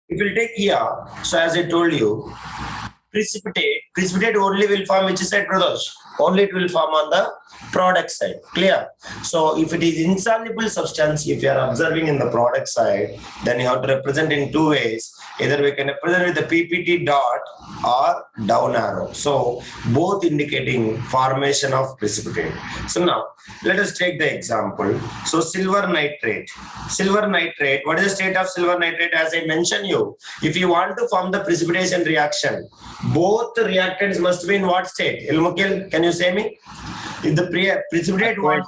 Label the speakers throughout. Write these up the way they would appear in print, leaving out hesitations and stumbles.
Speaker 1: If you take here, so as I told you, precipitate only will form which side, brothers? Only it will form on the product side. Clear? So if it is insoluble substance, if you are observing in the product side, then you have to represent in two ways. Either we can represent with the PPT dot or down arrow. So both indicating formation of precipitate. So now let us take the example. So silver nitrate. Silver nitrate, what is the state of silver nitrate? As I mentioned you, if you want to form the precipitation reaction, both the reactants must be in what state? Ilmukil, can you say me? If the precipitate one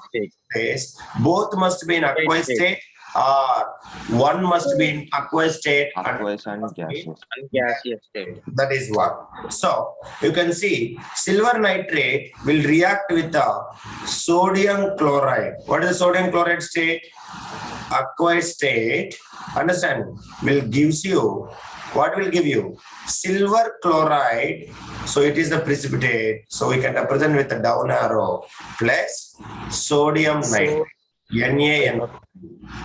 Speaker 1: phase, both must be in aqueous state, or one must be in aqueous state
Speaker 2: Aqueous and
Speaker 3: gaseous state.
Speaker 1: That is what. So you can see silver nitrate will react with the sodium chloride. What is the sodium chloride state? Aqueous state. Understand? Will gives you, what will give you? Silver chloride. So it is the precipitate. So we can represent with the down arrow plus sodium nitrate, NaN,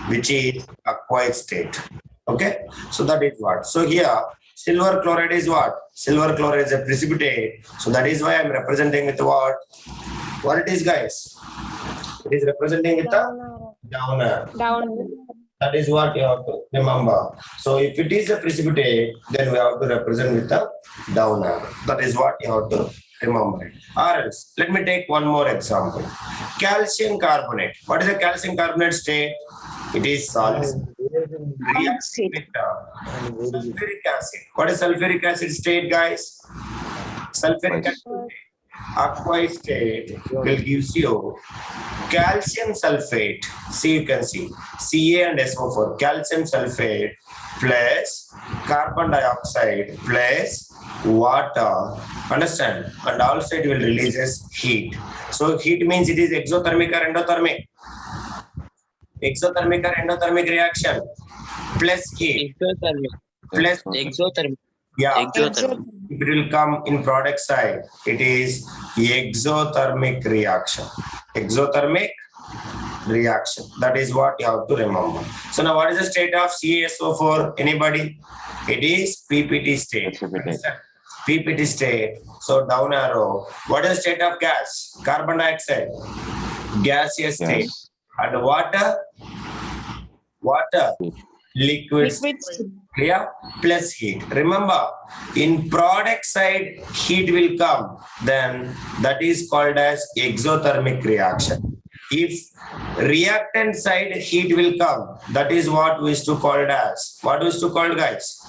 Speaker 1: which is aqueous state. Okay. So that is what. So here silver chloride is what? Silver chloride is a precipitate. So that is why I am representing with what? What it is, guys? It is representing with the down arrow. That is what you have to remember. So if it is a precipitate, then we have to represent with the down arrow. That is what you have to remember. Or else, let me take one more example. Calcium carbonate. What is the calcium carbonate state? It is solid. Reacts with sulfuric acid. What is sulfuric acid state, guys? Sulfuric acid aqueous state will gives you calcium sulfate. See, you can see Ca and SO4, calcium sulfate plus carbon dioxide plus water. Understand? And also it will releases heat. So heat means it is exothermic or endothermic? Exothermic or endothermic reaction? Plus heat.
Speaker 3: Exothermic.
Speaker 1: Plus
Speaker 3: Exothermic.
Speaker 1: yeah.
Speaker 3: Exothermic.
Speaker 1: It will come in product side. It is exothermic reaction. Exothermic reaction. That is what you have to remember. So now what is the state of CaSO4? Anybody? It is PPT state. PPT state. So down arrow. What is the state of gas? Carbon dioxide. Gaseous state. And water? Water. Liquid. Clear? Plus heat. Remember, in product side, heat will come. Then that is called as exothermic reaction. If reactant side heat will come, that is what we used to call it as. What we used to call it, guys?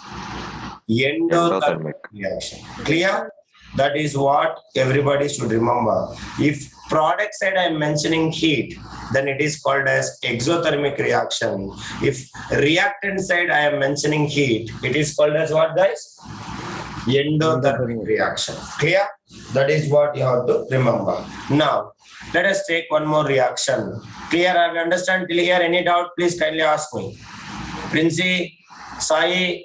Speaker 1: Endothermic reaction. Clear? That is what everybody should remember. If product side I am mentioning heat, then it is called as exothermic reaction. If reactant side I am mentioning heat, it is called as what, guys? Endothermic reaction. Clear? That is what you have to remember. Now, let us take one more reaction. Clear? Have you understand till here? Any doubt? Please kindly ask me. Princy, Sai,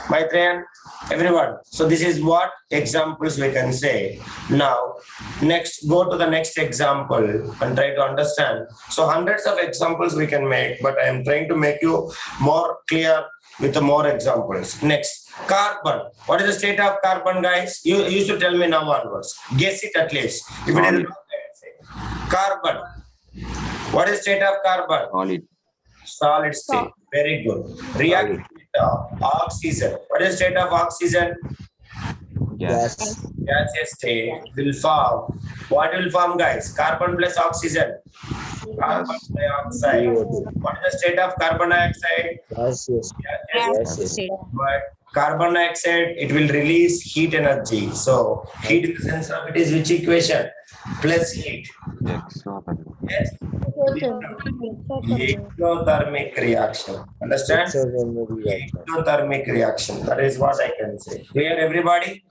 Speaker 1: Maitreyan, everyone. So this is what examples we can say. Now, next, go to the next example and try to understand. So hundreds of examples we can make, but I am trying to make you more clear with the more examples. Next, carbon. What is the state of carbon, guys? You should tell me now onwards. Guess it at least. If it is carbon. What is the state of carbon?
Speaker 2: Solid.
Speaker 1: Solid state. Very good. React with oxygen. What is the state of oxygen?
Speaker 2: Gas.
Speaker 1: Gaseous state will form. What will form, guys? Carbon plus oxygen. Carbon dioxide. What is the state of carbon dioxide?
Speaker 4: Yes.
Speaker 1: But carbon dioxide, it will release heat energy. So heat in the sense of it is which equation? Plus heat. Yes. Exothermic reaction. Understand? Exothermic reaction. That is what I can say. Clear, everybody?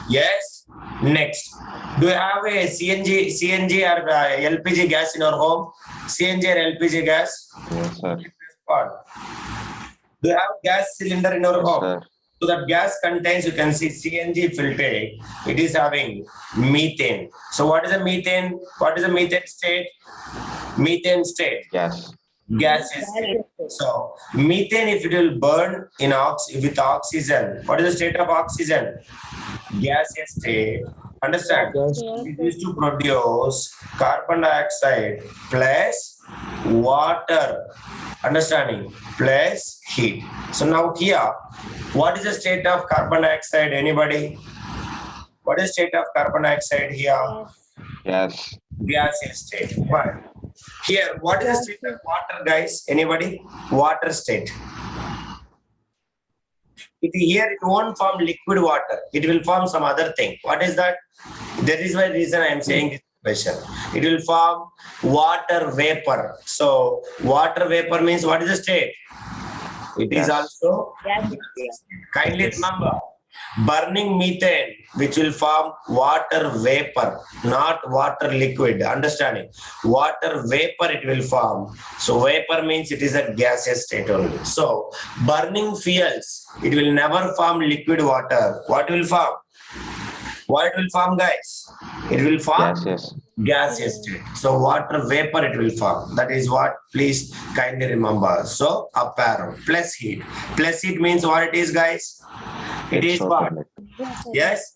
Speaker 1: Yes. Next, do you have a CNG or LPG gas in your home? CNG or LPG gas?
Speaker 2: Yes, sir.
Speaker 1: Do you have gas cylinder in your home?
Speaker 2: Sir.
Speaker 1: So that gas contains, you can see CNG filter. It is having methane. So what is a methane? What is a methane state? Methane state.
Speaker 2: Gas.
Speaker 1: gaseous state. So methane, if it will burn in with oxygen, what is the state of oxygen? Gaseous state. Understand? It is to produce carbon dioxide plus water. Understanding? Plus heat. So now here, what is the state of carbon dioxide? Anybody? What is the state of carbon dioxide here?
Speaker 2: Gas.
Speaker 1: Gaseous state. What? Here, what is the state of water, guys? Anybody? Water state. Here it won't form liquid water. It will form some other thing. What is that? That is why reason I am saying this question. It will form water vapor. So water vapor means what is the state? It is also kindly remember, burning methane, which will form water vapor, not water liquid. Understanding? Water vapor it will form. So vapor means it is a gaseous state only. So burning fuels, it will never form liquid water. What will form? What will form, guys? It will form gaseous state. So water vapor it will form. That is what, please kindly remember. So up arrow plus heat. Plus heat means what it is, guys? It is what? Yes,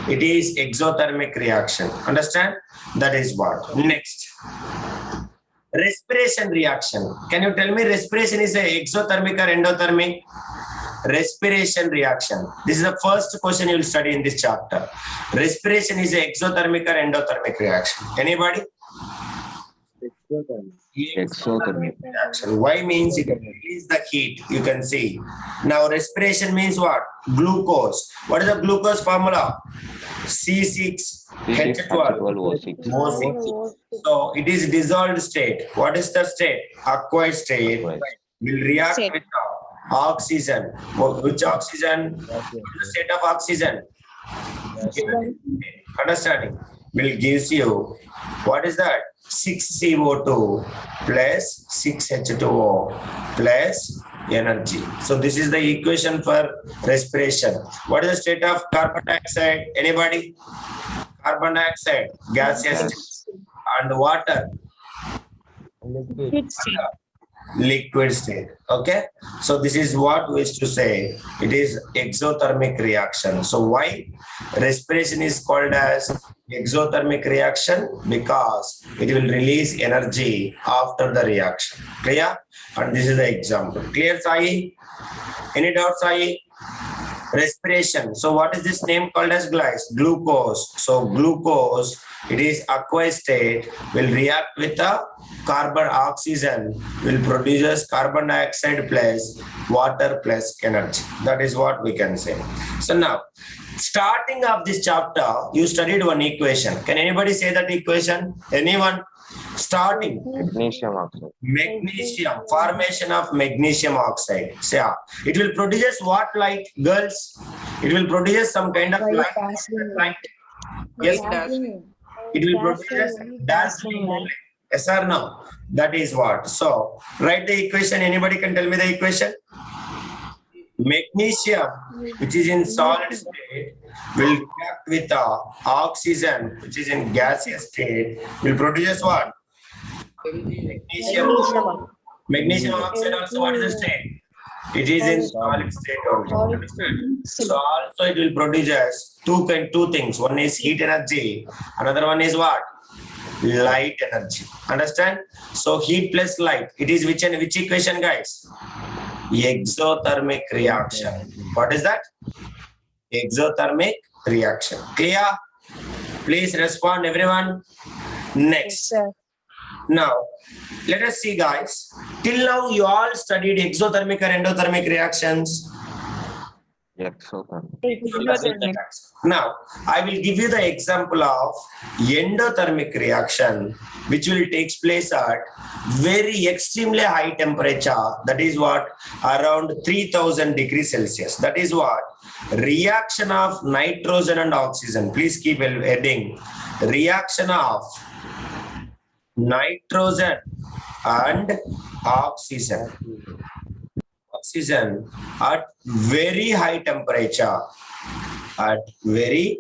Speaker 1: it is exothermic reaction. Understand? That is what. Next, respiration reaction. Can you tell me respiration is a exothermic or endothermic? Respiration reaction. This is the first question you will study in this chapter. Respiration is a exothermic or endothermic reaction. Anybody?
Speaker 2: Exothermic
Speaker 1: reaction. Why means it releases the heat. You can see. Now respiration means what? Glucose. What is the glucose formula? C6H12O6. So it is dissolved state. What is the state? Aqueous state. Will react with oxygen. Which oxygen? The state of oxygen. Understanding? Will gives you what is that? 6CO2 plus 6H2O plus energy. So this is the equation for respiration. What is the state of carbon dioxide? Anybody? Carbon dioxide, gaseous and water. Liquid state. Okay, so this is what we used to say. It is exothermic reaction. So why respiration is called as exothermic reaction? Because it will release energy after the reaction. Clear? And this is the example. Clear, Sai? Any doubts, Sai? Respiration. So what is this name called as glucose? So glucose, it is aqueous state, will react with the carbon oxygen, will produce carbon dioxide plus water plus energy. That is what we can say. So now, starting of this chapter, you studied one equation. Can anybody say that equation? Anyone? Starting.
Speaker 2: magnesium oxide.
Speaker 1: Magnesium, formation of magnesium oxide. So yeah, it will produce what light, girls? It will produce some kind of light. Yes, it will produce dazzling light. Yes or no? That is what. So write the equation. Anybody can tell me the equation? Magnesium, which is in solid state, will react with oxygen, which is in gaseous state, will produce what? Magnesium oxide also what is the state? It is in solid state only. So also it will produce two things. One is heat energy. Another one is what? Light energy. Understand? So heat plus light. It is which equation, guys? Exothermic reaction. What is that? Exothermic reaction. Clear? Please respond, everyone. Next.
Speaker 4: Yes,
Speaker 1: now, let us see, guys. Till now, you all studied exothermic or endothermic reactions.
Speaker 2: Exothermic.
Speaker 1: Now, I will give you the example of endothermic reaction, which will take place at very extremely high temperature. That is what? Around 3000 degrees Celsius. That is what? Reaction of nitrogen and oxygen. Please keep heading. Reaction of nitrogen and oxygen. Oxygen at very high temperature. At very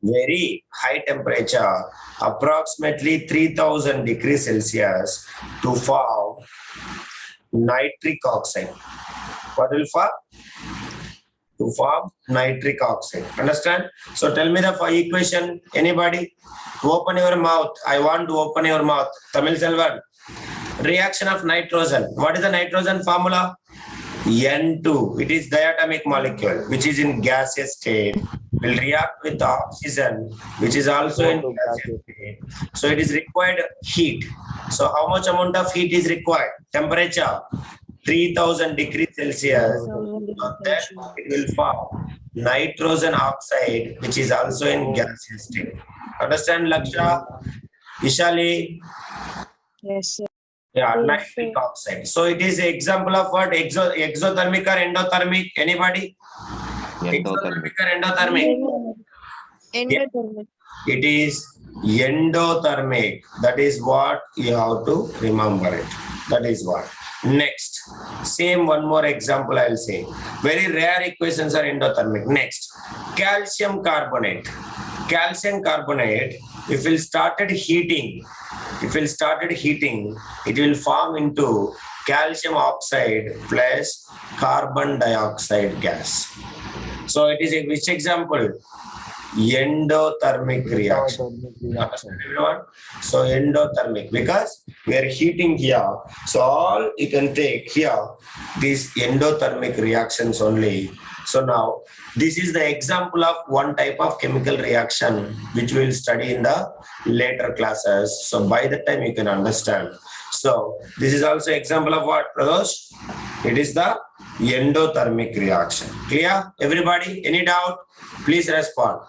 Speaker 1: very high temperature, approximately 3000 degrees Celsius, to form nitric oxide. What will form? To form nitric oxide. Understand? So tell me the equation. Anybody? Open your mouth. I want to open your mouth. Tamil Selvan. Reaction of nitrogen. What is the nitrogen formula? N2. It is diatomic molecule, which is in gaseous state, will react with oxygen, which is also in gaseous state. So it is required heat. So how much amount of heat is required? Temperature 3000 degrees Celsius. So then it will form nitrogen oxide, which is also in gaseous state. Understand, Laksha? Vishali?
Speaker 4: Yes, sir.
Speaker 1: Yeah, nitric oxide. So it is an example of what? Exothermic or endothermic? Anybody?
Speaker 2: Endothermic.
Speaker 1: Exothermic or endothermic?
Speaker 4: Endothermic.
Speaker 1: It is endothermic. That is what you have to remember it. That is what. Next, same one more example I'll say. Very rare equations are endothermic. Next, calcium carbonate. Calcium carbonate, if it started heating, it will form into calcium oxide plus carbon dioxide gas. So it is a which example? Endothermic reaction. Understand, everyone? So endothermic, because we are heating here. So all you can take here, these endothermic reactions only. So now this is the example of one type of chemical reaction which we will study in the later classes. So by the time you can understand. So this is also example of what, Pradosh? It is the endothermic reaction. Clear? Everybody? Any doubt? Please respond.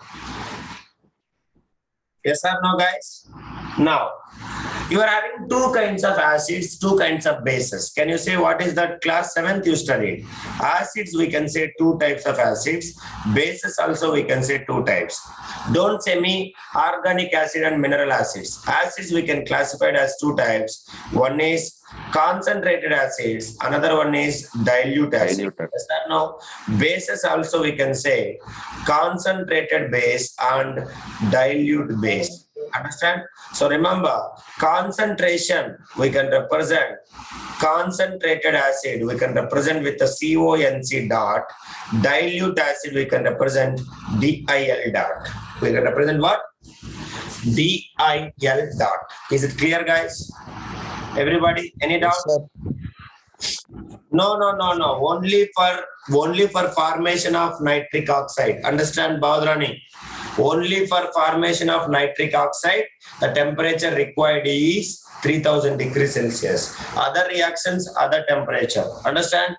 Speaker 1: Yes or no, guys? Now, you are having two kinds of acids, two kinds of bases. Can you say what is that? Class 7th you studied. Acids, we can say two types of acids. Bases also we can say two types. Don't say me organic acid and mineral acids. Acids we can classify it as two types. One is concentrated acids, another one is dilute acid.
Speaker 2: Dilute.
Speaker 1: Yes or no? Bases also we can say concentrated base and dilute base. Understand? So remember, concentration we can represent concentrated acid, we can represent with the CONC dot. Dilute acid we can represent DIL dot. We can represent what? DIL dot. Is it clear, guys? Everybody, any doubts? No. Only for formation of nitric oxide. Understand, Bhadrani? Only for formation of nitric oxide, the temperature required is 3000 degrees Celsius. Other reactions, other temperature. Understand,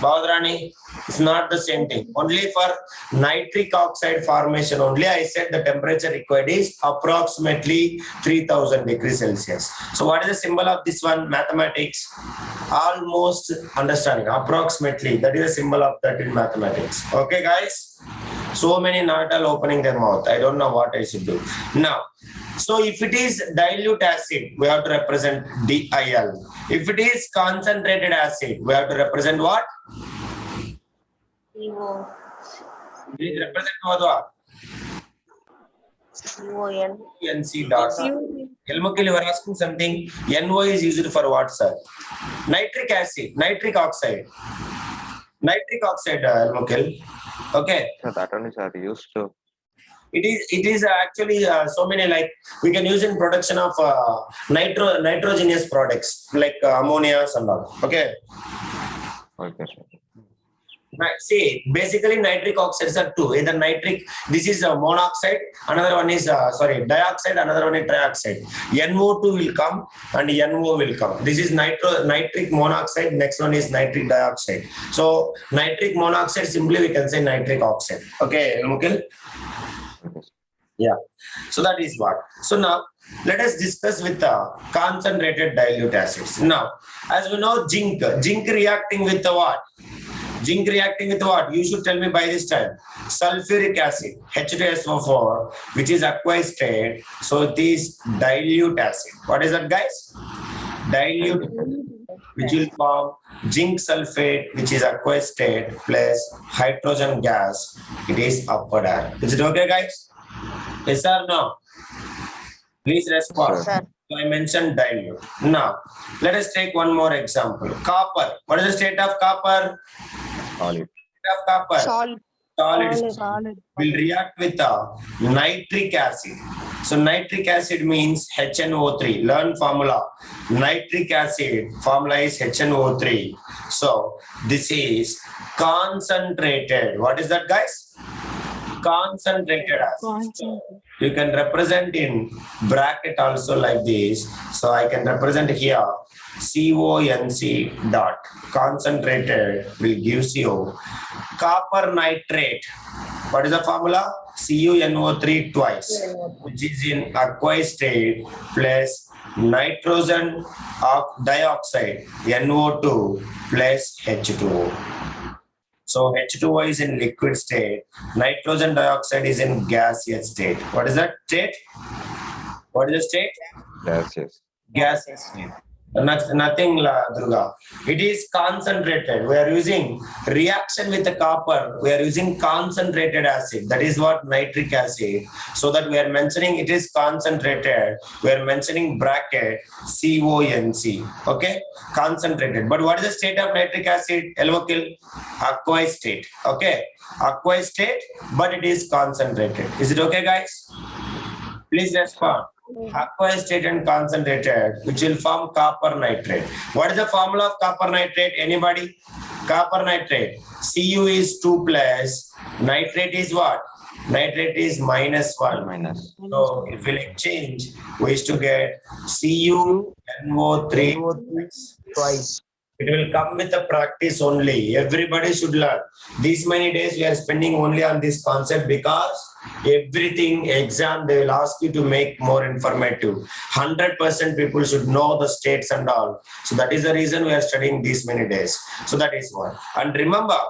Speaker 1: Bhadrani? It's not the same thing. Only for nitric oxide formation only, I said the temperature required is approximately 3000 degrees Celsius. So what is the symbol of this one? Mathematics. Almost understanding. Approximately. That is the symbol of that in mathematics. Okay, guys? So many not all opening their mouth. I don't know what I should do. Now, so if it is dilute acid, we have to represent DIL. If it is concentrated acid, we have to represent what? Please represent what? NC dot. Elmokil, you were asking something. NO is used for what, sir? Nitric acid, nitric oxide. Nitric oxide, Elmokil. Okay.
Speaker 2: So that one is used to.
Speaker 1: It is actually so many, like we can use in production of nitrogenous products like ammonia and all. Okay.
Speaker 2: Okay, sir.
Speaker 1: See, basically nitric oxides are two. Either nitric, this is monoxide, another one is dioxide, another one is trioxide. NO2 will come and NO will come. This is nitric monoxide, next one is nitric dioxide. So nitric monoxide, simply we can say nitric oxide. Okay, Mukil? Yeah. So that is what. So now let us discuss with the concentrated dilute acids. Now, as we know, zinc reacting with the what? Zinc reacting with what? You should tell me by this time. Sulfuric acid, H2SO4, which is aqueous state. So it is dilute acid. What is that, guys? Dilute, which will form zinc sulfate, which is aqueous state, plus hydrogen gas. It is upward air. Is it okay, guys? Yes or no? Please respond.
Speaker 2: Sir.
Speaker 4: Sir.
Speaker 1: So I mentioned dilute. Now, let us take one more example. Copper. What is the state of copper?
Speaker 2: Solid.
Speaker 1: State of copper.
Speaker 4: Solid.
Speaker 1: Solid.
Speaker 4: Solid.
Speaker 1: Will react with nitric acid. So nitric acid means HNO3. Learn formula. Nitric acid formula is HNO3. So this is concentrated. What is that, guys? Concentrated acid.
Speaker 4: Concentrated.
Speaker 1: You can represent in bracket also like this. So I can represent here CONC dot. Concentrated will gives you copper nitrate. What is the formula? CuNO3 twice, which is in aqueous state, plus nitrogen dioxide NO2 plus H2O. So H2O is in liquid state, nitrogen dioxide is in gaseous state. What is that state? What is the state?
Speaker 2: Gaseous.
Speaker 1: Gaseous state. Nothing, Durga. It is concentrated. We are using reaction with the copper. We are using concentrated acid. That is what nitric acid. So that we are mentioning it is concentrated. We are mentioning bracket CONC. Okay, concentrated. But what is the state of nitric acid? Alkyl aqueous state. Okay, aqueous state, but it is concentrated. Is it okay, guys? Please respond. Aqueous state and concentrated, which will form copper nitrate. What is the formula of copper nitrate? Anybody? Copper nitrate. Cu is 2 plus. Nitrate is what? Nitrate is -1.
Speaker 2: Minus.
Speaker 1: So if we exchange, we used to get CuNO3
Speaker 3: Twice.
Speaker 1: It will come with the practice only. Everybody should learn. These many days we are spending only on this concept because everything exam they will ask you to make more informative. 100% people should know the states and all. So that is the reason we are studying these many days. So that is one. And remember,